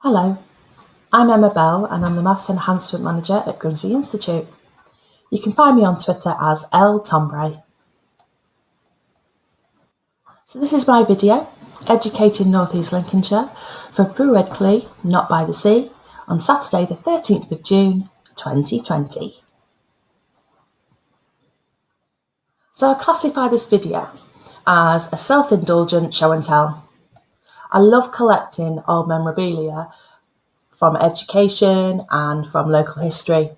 Hello, I'm Emma Bell and I'm the Maths Enhancement Manager at Grimsby Institute. You can find me on Twitter as ltombray. So this is my video, Educating North East Lincolnshire for Brew Clee, Not by the Sea, on Saturday the 13th of June 2020. So I classify this video as a self-indulgent show and tell. I love collecting old memorabilia from education and from local history,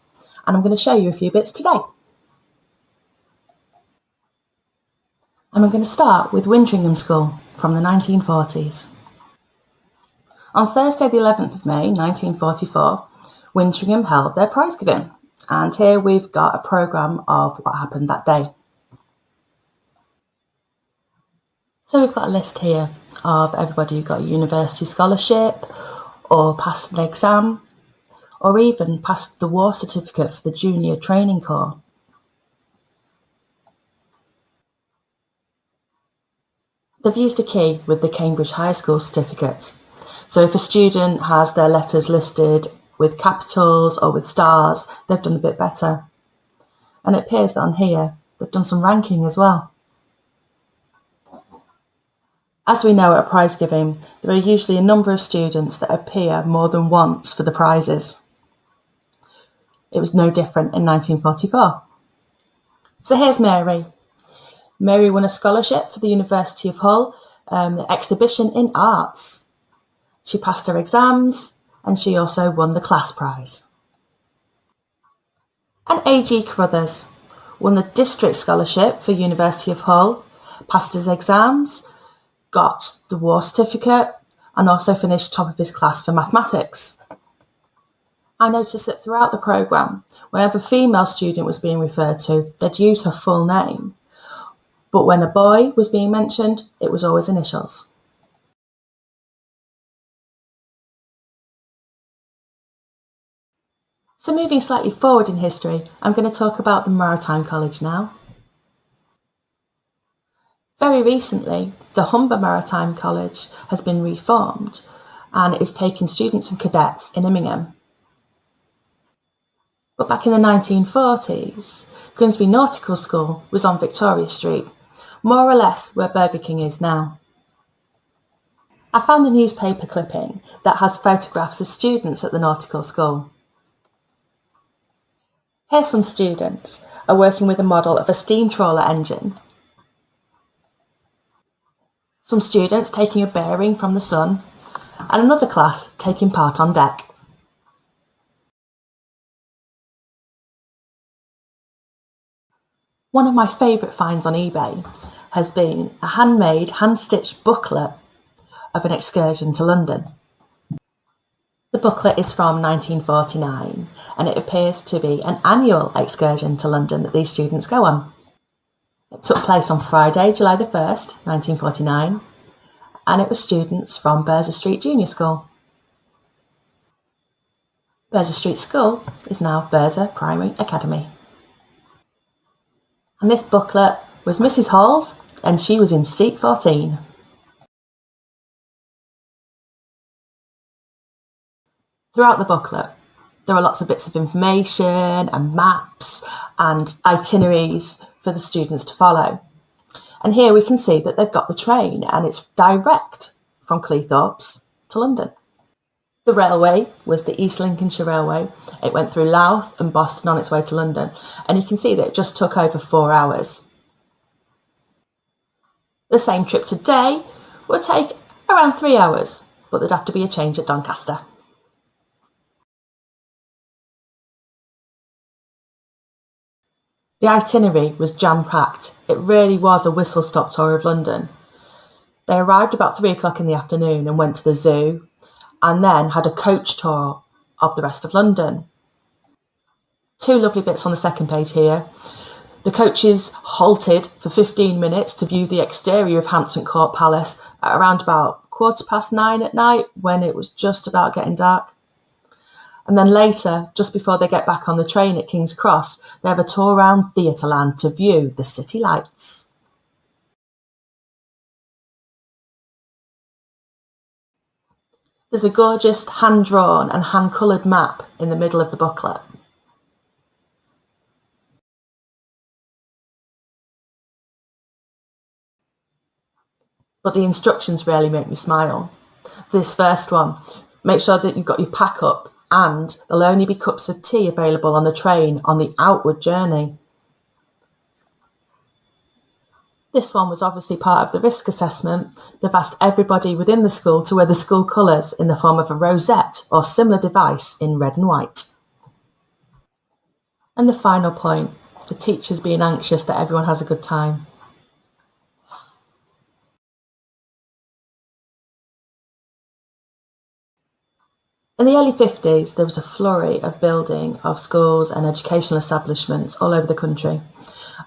and I'm going to show you a few bits today. And I'm going to start with Winteringham School from the 1940s. On Thursday the 11th of May 1944, Winteringham held their prize giving, and here we've got a programme of what happened that day. So we've got a list here of everybody who got a university scholarship, or passed an exam, or even passed the war certificate for the junior training corps. They've used a key with the Cambridge High School certificates. So if a student has their letters listed with capitals or with stars, they've done a bit better. And it appears that on here, they've done some ranking as well. As we know at prize giving, there are usually a number of students that appear more than once for the prizes. It was no different in 1944. So here's Mary. Mary won a scholarship for the University of Hull, the exhibition in arts. She passed her exams and she also won the class prize. And A.G. Carruthers won the district scholarship for University of Hull, passed his exams, got the war certificate and also finished top of his class for mathematics. I noticed that throughout the programme, whenever a female student was being referred to, they'd use her full name. But when a boy was being mentioned, it was always initials. So moving slightly forward in history, I'm going to talk about the Maritime College now. Very recently, the Humber Maritime College has been reformed and is taking students and cadets in Immingham. But back in the 1940s, Grinsby Nautical School was on Victoria Street, more or less where Burger King is now. I found a newspaper clipping that has photographs of students at the Nautical School. Here some students are working with a model of a steam trawler engine. Some students taking a bearing from the sun, and another class taking part on deck. One of my favourite finds on eBay has been a handmade, hand-stitched booklet of an excursion to London. The booklet is from 1949 and it appears to be an annual excursion to London that these students go on. It took place on Friday, July the 1st, 1949, and it was students from Burza Street Junior School. Burza Street School is now Burza Primary Academy. And this booklet was Mrs. Hall's and she was in seat 14. Throughout the booklet, there are lots of bits of information and maps and itineraries for the students to follow. And here we can see that they've got the train and it's direct from Cleethorpes to London. The railway was the East Lincolnshire Railway. It went through Louth and Boston on its way to London. And you can see that it just took over 4 hours. The same trip today would take around 3 hours, but there'd have to be a change at Doncaster. The itinerary was jam-packed. It really was a whistle-stop tour of London. They arrived about 3 o'clock in the afternoon and went to the zoo, and then had a coach tour of the rest of London. 2 lovely bits on the second page here. The coaches halted for 15 minutes to view the exterior of Hampton Court Palace at around about 9:15 at night when it was just about getting dark. And then later, just before they get back on the train at King's Cross, they have a tour around Theatreland to view the city lights. There's a gorgeous hand-drawn and hand-coloured map in the middle of the booklet. But the instructions really make me smile. This first one, make sure that you've got your pack up and there'll only be cups of tea available on the train on the outward journey. This one was obviously part of the risk assessment. They've asked everybody within the school to wear the school colours in the form of a rosette or similar device in red and white. And the final point, the teachers being anxious that everyone has a good time. In the early 50s, there was a flurry of building of schools and educational establishments all over the country,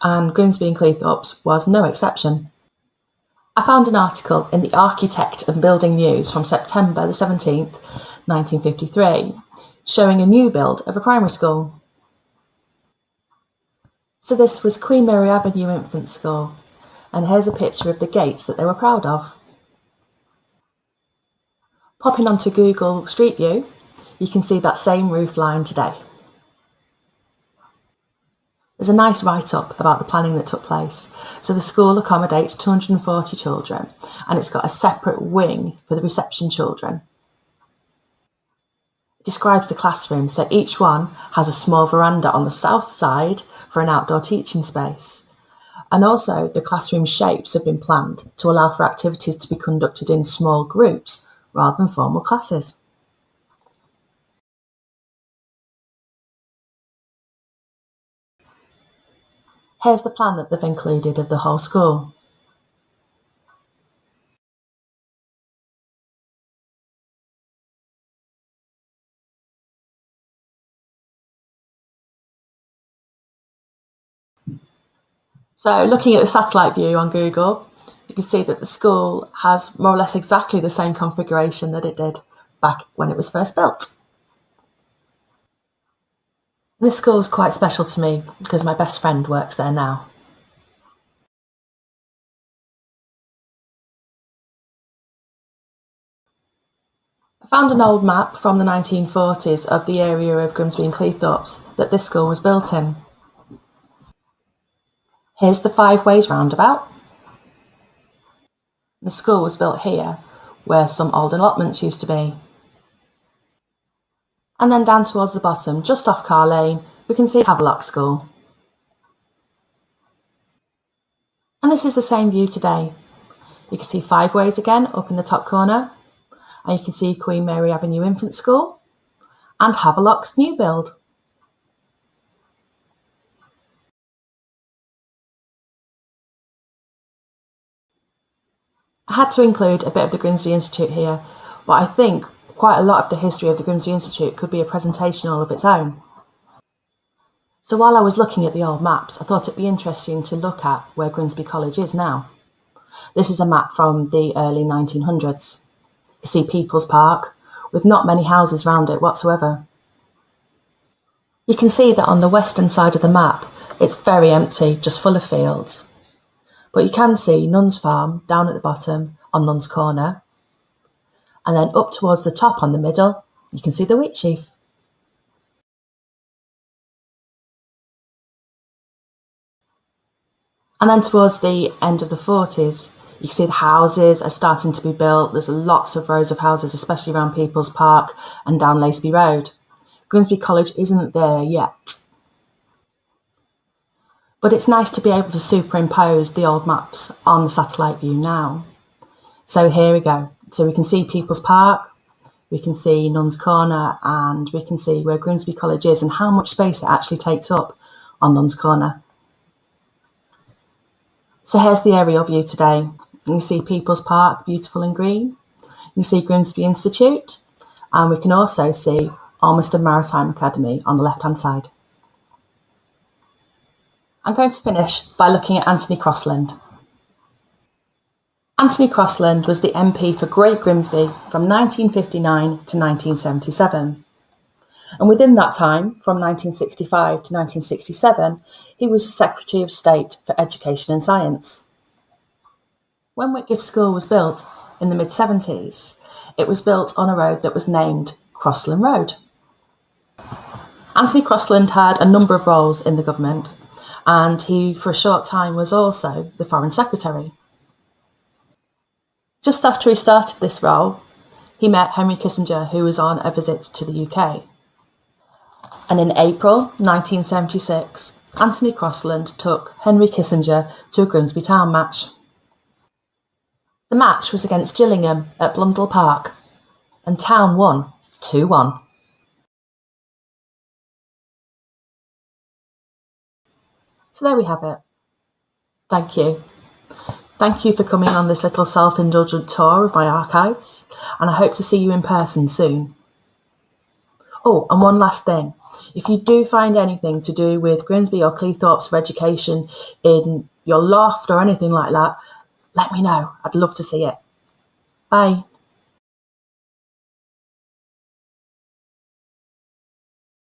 and Grimsby and Cleethorpes was no exception. I found an article in the Architect and Building News from September the 17th, 1953, showing a new build of a primary school. So this was Queen Mary Avenue Infant School, and here's a picture of the gates that they were proud of. Popping onto Google Street View, you can see that same roof line today. There's a nice write-up about the planning that took place. So the school accommodates 240 children, and it's got a separate wing for the reception children. It describes the classrooms, so each one has a small veranda on the south side for an outdoor teaching space. And also the classroom shapes have been planned to allow for activities to be conducted in small groups rather than formal classes. Here's the plan that they've included of the whole school. So looking at the satellite view on Google, you can see that the school has more or less exactly the same configuration that it did back when it was first built. This school is quite special to me because my best friend works there now. I found an old map from the 1940s of the area of Grimsby and Cleethorpes that this school was built in. Here's the Five Ways roundabout. The school was built here, where some old allotments used to be. And then down towards the bottom, just off Car Lane, we can see Havelock School. And this is the same view today. You can see Five Ways again up in the top corner, and you can see Queen Mary Avenue Infant School and Havelock's new build. I had to include a bit of the Grimsby Institute here, but I think quite a lot of the history of the Grimsby Institute could be a presentation all of its own. So while I was looking at the old maps, I thought it'd be interesting to look at where Grinsby College is now. This is a map from the early 1900s. You see People's Park, with not many houses round it whatsoever. You can see that on the western side of the map, it's very empty, just full of fields. But you can see Nuns Farm down at the bottom on Nuns Corner. And then up towards the top on the middle, you can see the Wheat Sheaf. And then towards the end of the 40s, you can see the houses are starting to be built. There's lots of rows of houses, especially around People's Park and down Laceby Road. Grinsby College isn't there yet. But it's nice to be able to superimpose the old maps on the satellite view now. So here we go. So we can see People's Park, we can see Nuns Corner, and we can see where Grimsby College is and how much space it actually takes up on Nuns Corner. So here's the aerial view today. You see People's Park, beautiful and green. You see Grimsby Institute, and we can also see Almaston Maritime Academy on the left-hand side. I'm going to finish by looking at Anthony Crossland. Anthony Crossland was the MP for Great Grimsby from 1959 to 1977. And within that time, from 1965 to 1967, he was Secretary of State for Education and Science. When Whitgift School was built in the mid-70s, It was built on a road that was named Crossland Road. Anthony Crossland had a number of roles in the government, and he, for a short time, was also the Foreign Secretary. Just after he started this role, he met Henry Kissinger, who was on a visit to the UK. And in April 1976, Anthony Crossland took Henry Kissinger to a Grimsby Town match. The match was against Gillingham at Blundell Park, and Town won 2-1. So there we have it. Thank you. Thank you for coming on this little self-indulgent tour of my archives, and I hope to see you in person soon. Oh, and one last thing. If you do find anything to do with Grimsby or Cleethorpes for education in your loft or anything like that, let me know. I'd love to see it. Bye.